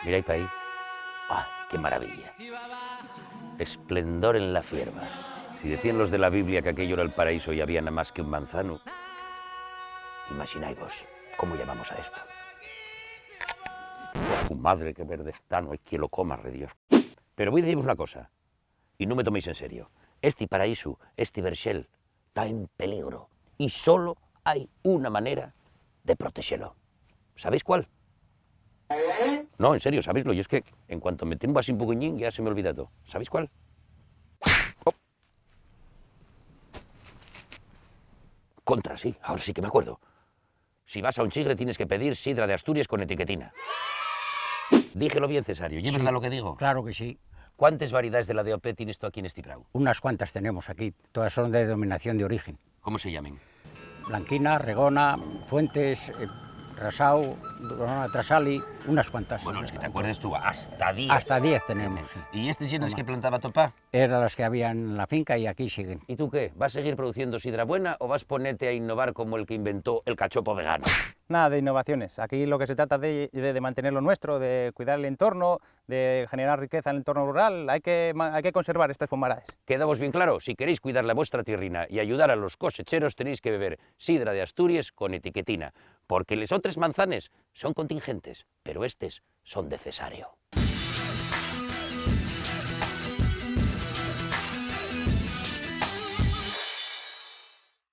Mira ahí para ahí. ¡Ah, qué maravilla! Esplendor en la cierva. Si decían los de la Biblia que aquello era el paraíso y había nada más que un manzano, imagináis cómo llamamos a esto. Tu madre, qué verde está, no hay quien lo coma, re Dios. Pero voy a deciros una cosa, y no me toméis en serio. Este paraíso, este Verxel, está en peligro, y solo hay una manera de protegerlo. ¿Sabéis cuál? No, en serio, sabéislo. Yo es que en cuanto me tengo así un poquillín ya se me olvida todo. ¿Sabéis cuál? Oh. Contra, sí, ahora sí que me acuerdo. Si vas a un chigre tienes que pedir sidra de Asturias con etiquetina. Dígelo bien, Cesario. ¿Y es verdad lo que digo? Claro que sí. ¿Cuántas variedades de la DOP tienes tú aquí en este prau? Unas cuantas tenemos aquí, todas son de denominación de origen. ¿Cómo se llaman? Blanquina, Regona, Fuentes, Rasau, Dorona Trasali, unas cuantas. Bueno, es que te acuerdes tú, hasta 10. Hasta 10 tenemos, sí. ¿Y estos eran los que plantaba Topá? Eran las que había en la finca y aquí siguen. ¿Y tú qué? ¿Vas a seguir produciendo sidra buena o vas a ponerte a innovar como el que inventó el cachopo vegano? Nada de innovaciones. Aquí lo que se trata de mantener lo nuestro, de cuidar el entorno, de generar riqueza en el entorno rural. Hay que conservar estas pomarades. ¿Quedamos bien claro? Si queréis cuidar la vuestra tierrina y ayudar a los cosecheros, tenéis que beber sidra de Asturias con etiquetina, porque les otros manzanes son contingentes, pero estos son de Cesario.